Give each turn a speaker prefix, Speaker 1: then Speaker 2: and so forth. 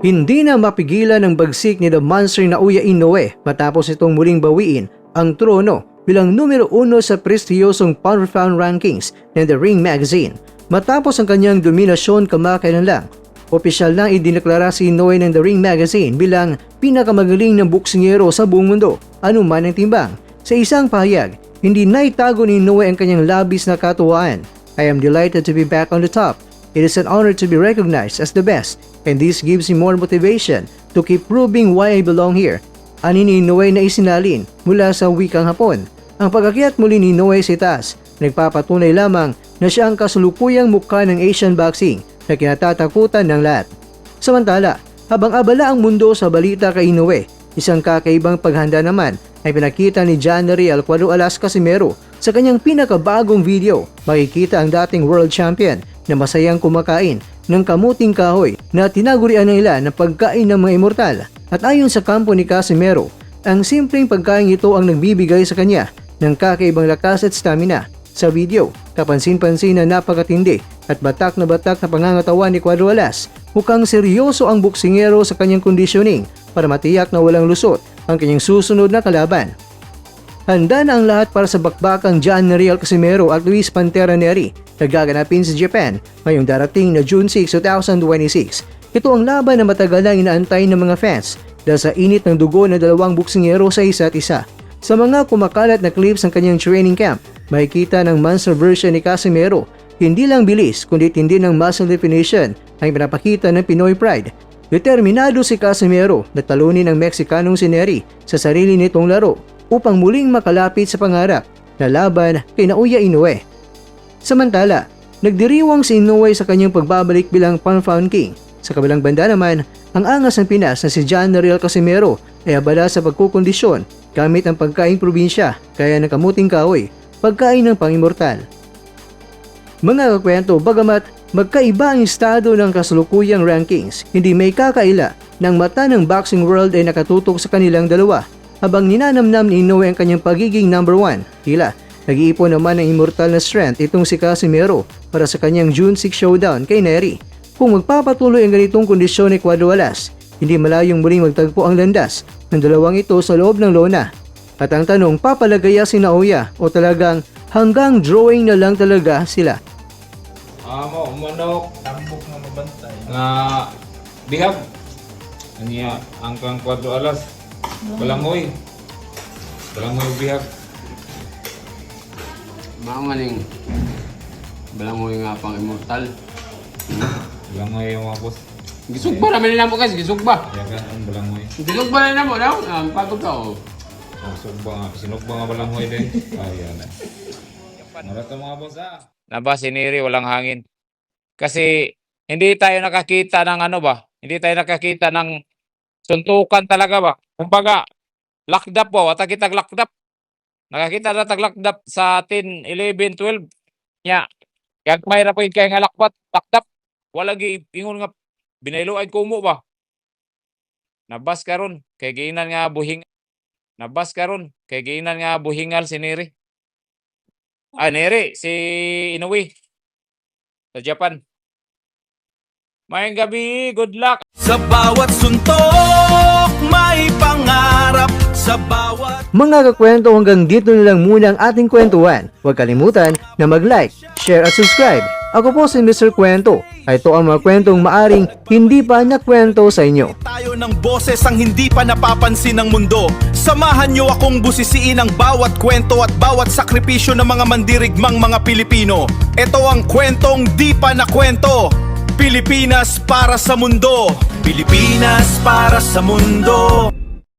Speaker 1: Hindi na mapigilan ng bagsik ni The Monster Naoya Inoue matapos itong muling bawiin ang trono bilang numero 1 sa prestiyosong Pound for Pound rankings ng The Ring Magazine. Matapos ang kanyang dominasyon kamakailan lang, opisyal na idineklara si Inoue ng The Ring Magazine bilang pinakamagaling na boksingero sa buong mundo, anuman ang timbang. Sa isang pahayag, hindi naitago ni Inoue ang kanyang labis na katuwaan. "I am delighted to be back on the top. It is an honor to be recognized as the best, and this gives me more motivation to keep proving why I belong here." Ani ni Inoue na isinalin mula sa wikang Hapon. Ang pag-akyat muli ni Inoue sa itaas, nagpapatunay lamang na siya ang kasulukuyang mukha ng Asian boxing na kinatatakutan ng lahat. Samantala, habang abala ang mundo sa balita kay Inoue, isang kakaibang paghanda naman ay pinakita ni Jannery Alcuaro Alas Casimero sa kanyang pinakabagong video. Makikita ang dating world champion na masayang kumakain ng kamuting kahoy na tinagurian ng ilan na pagkain ng mga immortal. At ayon sa kampo ni Casimero, ang simpleng pagkain ito ang nagbibigay sa kanya ng kakaibang lakas at stamina. Sa video, kapansin-pansin na napakatindi at batak na pangangatawan ni Cuadro Alas. Mukhang seryoso ang boksingero sa kanyang conditioning para matiyak na walang lusot ang kanyang susunod na kalaban. Handa na ang lahat para sa bakbakang Jannery Casimero at Luis Pantera Neri na gaganapin sa Japan ngayong darating na June 6, 2026. Ito ang laban na matagal nang inaantay ng mga fans dahil sa init ng dugo ng dalawang boksingero sa isa't isa. Sa mga kumakalat na clips ng kanyang training camp, makikita ng monster version ni Casimero. Hindi lang bilis kundi tindi ng muscle definition ang pinapakita ng Pinoy Pride. Determinado si Casimero na talunin ang Mexicanong si Neri sa sarili nitong laro upang muling makalapit sa pangarap na laban kay Naoya Inoue. Samantala, nagdiriwang si Inoue sa kanyang pagbabalik bilang Pound for Pound King. Sa kabilang banda naman, ang angas ng Pinas na si Jannery Casimero ay abala sa pagkukondisyon gamit ang pagkaing probinsya kaya ng kamuting kahoy, pagkain ng pangimortal. Mga kakwento, bagamat magkaiba ang estado ng kasalukuyang rankings, hindi may kakaila ng mata ng boxing world ay nakatutok sa kanilang dalawa. Habang ninanamnam ni Inoue ang kanyang pagiging number 1, tila nag-iipon naman ng immortal na strength itong si Casimero para sa kanyang June 6 showdown kay Neri. Kung magpapatuloy ang ganitong kondisyon ni Cuadro Alas, hindi malayong muling magtagpo ang landas ng dalawang ito sa loob ng lona. At ang tanong, papalagaya si Naoya o talagang hanggang drawing na lang talaga sila?
Speaker 2: Amo, manok, tambok na mabantay. Nga, bihag. Aniya, ang kang Cuadro Alas. Balangoy. Balangoy bihag.
Speaker 3: Maungaling balangoy nga pang immortal.
Speaker 2: Balangoy yung mga boss.
Speaker 3: Gisug ba naman nila mo guys? Gisug ba?
Speaker 2: Yagan ang balangoy.
Speaker 3: Gisug ba na mo daw? Pagod ka oh.
Speaker 2: Sinug ba nga balangoy din? Ayan. Marat ang mga boss Naba, si Neri walang hangin. Kasi hindi tayo nakakita ng ano ba? Hindi tayo nakakita ng suntukan talaga ba? Kumbaga, lakdap po, at kitag lakdap. Nakakita na tag lakdap sa 10, 11, 12. Nya, kaya mayra po yung kaya nga lakdap. Wala ingon nga, binailuan ko mo ba? Nabas karon kay giinan nga buhingal si Neri. Neri, si Inoue sa Japan. Mayang gabi, good luck.
Speaker 4: Sa bawat suntok, may pangarap. Sa bawat...
Speaker 1: Mga kakwento, hanggang dito na lang muna ang ating kwentuhan. Huwag kalimutan na mag-like, share at subscribe. Ako po si Mr. Kwento. Ito ang mga kwentong maaring hindi pa nakwento sa inyo.
Speaker 4: Tayo ng boses ang hindi pa napapansin ng mundo. Samahan niyo akong busisiin ang bawat kwento at bawat sakripisyo ng mga mandirigmang mga Pilipino. Ito ang kwentong di pa nakwento. Pilipinas para sa mundo. Pilipinas para sa mundo.